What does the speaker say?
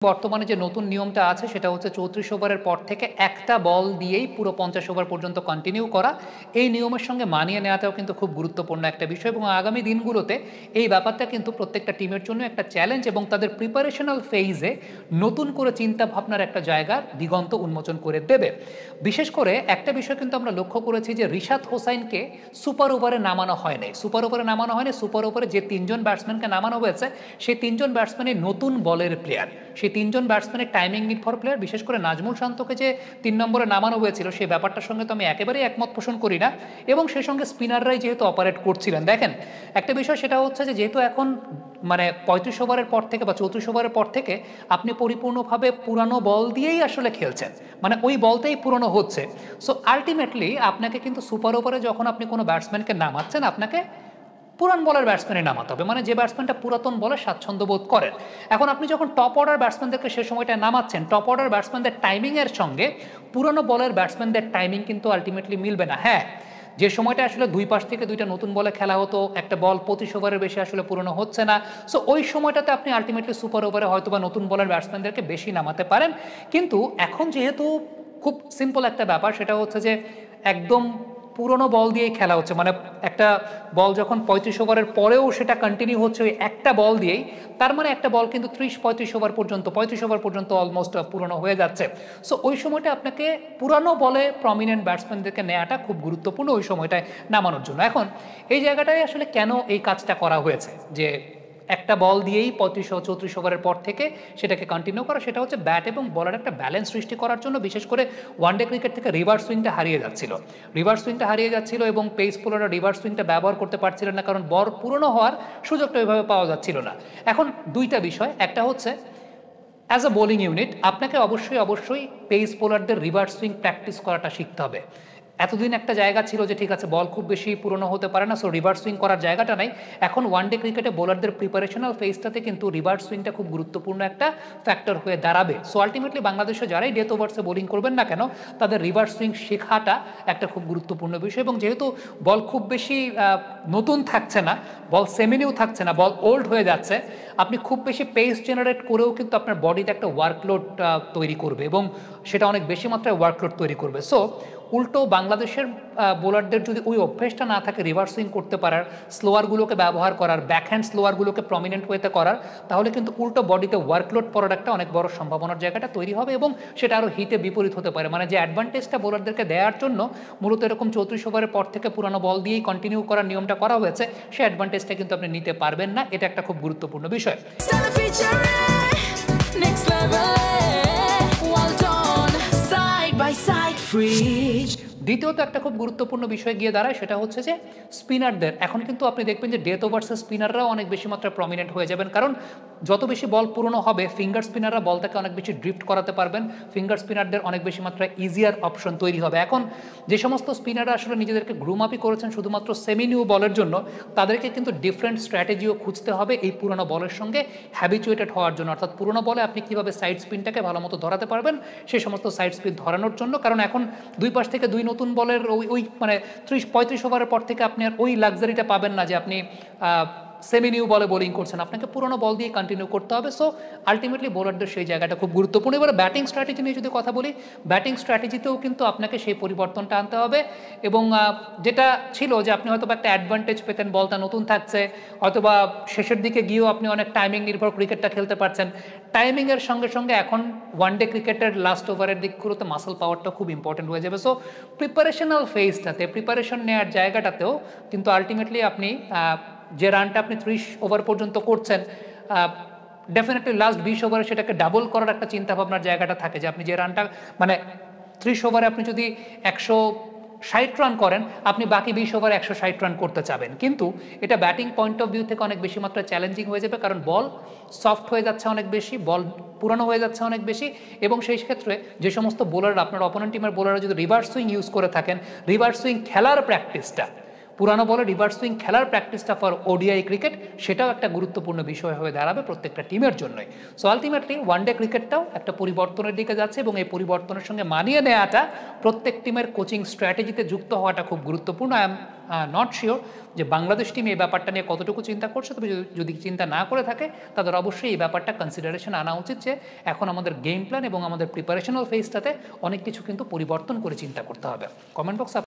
বর্তমানে যে নতুন নিয়মটা আছে সেটা হচ্ছে ৩৪ ওভারের পর থেকে একটা বল দিয়েই পুরো ৫০ ওভার পর্যন্ত কন্টিনিউ করা। এই নিয়মের সঙ্গে মানিয়ে নেওয়াটাও কিন্তু খুব গুরুত্বপূর্ণ একটা বিষয় এবং আগামী দিনগুলোতে এই ব্যাপারটা কিন্তু প্রত্যেকটা টিমের জন্য একটা চ্যালেঞ্জ এবং তাদের প্রিপারেশনাল ফেইজে নতুন করে চিন্তা ভাবনার একটা জায়গার দিগন্ত উন্মোচন করে দেবে। বিশেষ করে একটা বিষয় কিন্তু আমরা লক্ষ্য করেছি যে রিশাদ হোসাইনকে সুপার ওভারে নামানো হয়নি। সুপার ওভারে যে তিনজন ব্যাটসম্যানকে নামানো হয়েছে সেই তিনজন ব্যাটসম্যানই নতুন বলের প্লেয়ার। সেই তিনজন ব্যাটসম্যানের টাইমিং নির্ভর প্লেয়ার। বিশেষ করে নাজমুল শান্তকে যে ৩ নম্বরে নামানো হয়েছিল সেই ব্যাপারটার সঙ্গে তো আমি একেবারেই একমত পোষণ করি না এবং সেই সঙ্গে স্পিনাররাই যেহেতু অপারেট করছিলেন। দেখেন একটা বিষয় সেটা হচ্ছে যে যেহেতু এখন ৩৫ ওভারের পর থেকে বা ৩৪ ওভারের পর থেকে আপনি পরিপূর্ণভাবে পুরানো বল দিয়েই আসলে খেলছেন, ওই বলতেই পুরনো হচ্ছে। সো আলটিমেটলি আপনাকে কিন্তু সুপার ওভারে যখন আপনি কোনো ব্যাটসম্যানকে নামাচ্ছেন আপনাকে পুরান বলার ব্যাটসম্যানে নামাতে হবে, যে ব্যাটসম্যানটা পুরাতন বলে স্বাচ্ছন্দ্য বোধ করেন। এখন আপনি যখন টপ অর্ডার ব্যাটসম্যানদেরকে সে সময়টা নামাচ্ছেন, টপ অর্ডার ব্যাটসম্যানদের টাইমিংয়ের সঙ্গে পুরানো বলের ব্যাটসম্যানদের টাইমিং কিন্তু আলটিমেটলি মিলবে না। হ্যাঁ, যে সময়টা আসলে দুই পাশ থেকে দুইটা নতুন বলে খেলা হতো, একটা বল ২৫ ওভারের বেশি আসলে পুরনো হচ্ছে না, সো ওই সময়টাতে আপনি আলটিমেটলি সুপার ওভারে হয়তো বা নতুন বলার ব্যাটসম্যানদেরকে বেশি নামাতে পারেন। কিন্তু এখন যেহেতু খুব সিম্পল একটা ব্যাপার, সেটা হচ্ছে যে একদম পুরনো বল দিয়েই খেলা হচ্ছে, একটা বল যখন ৩৫ ওভারের পরেও সেটা কন্টিনিউ হচ্ছে ওই একটা বল দিয়েই, তার একটা বল কিন্তু ৩০-৩৫ ওভার পর্যন্ত ৩৫ ওভার পর্যন্ত অলমোস্ট পুরনো হয়ে যাচ্ছে। সো ওই সময়টা আপনাকে পুরানো বলে প্রমিনেন্ট ব্যাটসম্যানদেরকে নেওয়াটা খুব গুরুত্বপূর্ণ ওই সময়টায় নামানোর জন্য। এখন এই জায়গাটায় আসলে কেন এই কাজটা করা হয়েছে যে একটা বল দিয়েই ৩৫-৩৪ ওভারের পর থেকে সেটাকে কন্টিনিউ করা, সেটা হচ্ছে ব্যাট এবং বলের একটা ব্যালেন্স সৃষ্টি করার জন্য। বিশেষ করে ওয়ানডে ক্রিকেট থেকে রিভার্স সুইংটা হারিয়ে যাচ্ছিল এবং পেস বোলাররা রিভার্স সুইংটা ব্যবহার করতে পারছিলেন না, কারণ বল পুরনো হওয়ার সুযোগটা ওইভাবে পাওয়া যাচ্ছিল না। এখন দুইটা বিষয়, একটা হচ্ছে অ্যাজ আ বোলিং ইউনিট আপনাকে অবশ্যই পেস বোলারদের রিভার্স সুইং প্র্যাকটিস করাটা শিখতে হবে। এতদিন একটা জায়গা ছিল যে ঠিক আছে বল খুব বেশি পুরনো হতে পারে না, সো রিভার্স সুইং করার জায়গাটা নাই। এখন ওয়ানডে ক্রিকেটে বোলারদের প্রিপারেশনাল ফেজটাতে কিন্তু রিভার্স সুইংটা খুব গুরুত্বপূর্ণ একটা ফ্যাক্টর হয়ে দাঁড়াবে। সো আলটিমেটলি বাংলাদেশে যারাই ডেথ ওভার্সে বোলিং করবেন না কেন তাদের রিভার্স সুইং শেখাটা একটা খুব গুরুত্বপূর্ণ বিষয়। এবং যেহেতু বল খুব বেশি নতুন থাকছে না, বল সেমিনিউ থাকছে না, বল ওল্ড হয়ে যাচ্ছে, আপনি খুব বেশি পেস জেনারেট করেও কিন্তু আপনার বডিতে একটা ওয়ার্কলোড তৈরি করবে এবং সেটা অনেক বেশি মাত্রায় ওয়ার্কলোড তৈরি করবে। সো উল্টো বাংলাদেশের বোলারদের যদি ওই অভ্যেসটা না থাকে রিভার্স সুইং করতে পারার, স্লোয়ারগুলোকে ব্যবহার করার, ব্যাকহ্যান্ড স্লোয়ারগুলোকে প্রমিনেন্ট ওয়েতে করার, তাহলে কিন্তু উল্টো বডিতে ওয়ার্কলোড পড়ার একটা অনেক বড় সম্ভাবনার জায়গাটা তৈরি হবে এবং সেটা আরও হিতে বিপরীত হতে পারে। যে অ্যাডভান্টেজটা বোলারদেরকে দেওয়ার জন্য মূলত এরকম ৩৪ ওভারের পর থেকে পুরানো বল দিয়েই কন্টিনিউ করার নিয়মটা করা হয়েছে, সেই অ্যাডভান্টেজটা কিন্তু আপনি নিতে পারবেন না। এটা একটা খুব গুরুত্বপূর্ণ বিষয়। দ্বিতীয়ত একটা খুব গুরুত্বপূর্ণ বিষয় গিয়ে দাঁড়ায়, সেটা হচ্ছে যে স্পিনারদের এখন কিন্তু আপনি দেখবেন যে ডেথ ওভার্সের স্পিনাররাও অনেক বেশি মাত্রায় প্রমিনেন্ট হয়ে যাবেন, কারণ যত বেশি বল পুরনো হবে ফিঙ্গার স্পিনাররা বলটাকে অনেক বেশি ড্রিফট করাতে পারবেন, ফিঙ্গার স্পিনারদের অনেক বেশি মাত্রায় ইজিয়ার অপশন তৈরি হবে। এখন যে সমস্ত স্পিনাররা আসলে নিজেদেরকে গ্রুম আপই করেছেন শুধুমাত্র সেমি নিউ বলের জন্য, তাদেরকে কিন্তু ডিফারেন্ট স্ট্র্যাটেজিও খুঁজতে হবে এই পুরনো বলের সঙ্গে হ্যাবিচুয়েটেড হওয়ার জন্য। অর্থাৎ পুরনো বলে আপনি কীভাবে সাইড স্পিনটাকে ভালো মতো ধরাতে পারবেন সেই সমস্ত সাইড স্পিন ধরানোর জন্য, কারণ এখন দুই পাশ থেকে দুই নতুন বলের ওই ৩০-৩৫ ওভারের পর থেকে আপনি আর ওই লাক্সারিটা পাবেন না যে আপনি সেমি নিউ বলে বোলিং করছেন, আপনাকে পুরোনো বল দিয়ে কন্টিনিউ করতে হবে। সো আলটিমেটলি বোলারদের সেই জায়গাটা খুব গুরুত্বপূর্ণ। এবার ব্যাটিং স্ট্র্যাটেজি নিয়ে যদি কথা বলি, ব্যাটিং স্ট্র্যাটেজিতেও কিন্তু আপনাকে সেই পরিবর্তনটা আনতে হবে এবং যেটা ছিল যে আপনি হয়তো একটা অ্যাডভান্টেজ পেতেন, বলটা নতুন থাকছে, হয়তোবা শেষের দিকে গিয়েও আপনি অনেক টাইমিং নির্ভর ক্রিকেটটা খেলতে পারছেন। টাইমিংয়ের সঙ্গে সঙ্গে এখন ওয়ানডে ক্রিকেটের লাস্ট ওভারের দিকগুলোতে মাসল পাওয়ারটা খুব ইম্পর্টেন্ট হয়ে যাবে। সো প্রিপারেশনাল ফেজটাতে, প্রিপারেশন নেওয়ার জায়গাটাতেও কিন্তু আলটিমেটলি আপনি যে রানটা আপনি ৩০ ওভার পর্যন্ত করছেন, ডেফিনেটলি লাস্ট ২০ ওভারে সেটাকে ডাবল করার একটা চিন্তাভাবনার জায়গাটা থাকে যে আপনি যে রানটা ৩০ ওভারে আপনি যদি ১৬০ রান করেন, আপনি বাকি ২০ ওভারে ১৬০ রান করতে চাবেন, কিন্তু এটা ব্যাটিং পয়েন্ট অফ ভিউ থেকে অনেক বেশি মাত্রায় চ্যালেঞ্জিং হয়ে যাবে, কারণ বল সফট হয়ে যাচ্ছে অনেক বেশি, বল পুরানো হয়ে যাচ্ছে অনেক বেশি এবং সেই ক্ষেত্রে যে সমস্ত বোলাররা আপনার অপোনেন্ট টিমের বোলাররা যদি রিভার্স সুইং ইউজ করে থাকেন, রিভার্স সুইং খেলার প্র্যাকটিসটা পুরানো বলে রিভার্স সুইং খেলার প্র্যাকটিসটা ফর ওডিআই ক্রিকেট, সেটাও একটা গুরুত্বপূর্ণ বিষয় হয়ে দাঁড়াবে প্রত্যেকটা টিমের জন্যই। সো আলটিমেটলি ওয়ানডে ক্রিকেটটাও একটা পরিবর্তনের দিকে যাচ্ছে, এবং এই পরিবর্তনের সঙ্গে মানিয়ে নেওয়াটা প্রত্যেক টিমের কোচিং স্ট্র্যাটেজিতে যুক্ত হওয়াটা খুব গুরুত্বপূর্ণ। আই এম নট শিওর যে বাংলাদেশ টিম এই ব্যাপারটা নিয়ে কতটুকু চিন্তা করছে, তবে যদি চিন্তা না করে থাকে তাদের অবশ্যই এই ব্যাপারটা কনসিডারেশন আনা উচিত যে এখন আমাদের গেম প্ল্যান এবং আমাদের প্রিপারেশনাল ফেজটাতে অনেক কিছু কিন্তু পরিবর্তন করে চিন্তা করতে হবে। Comment box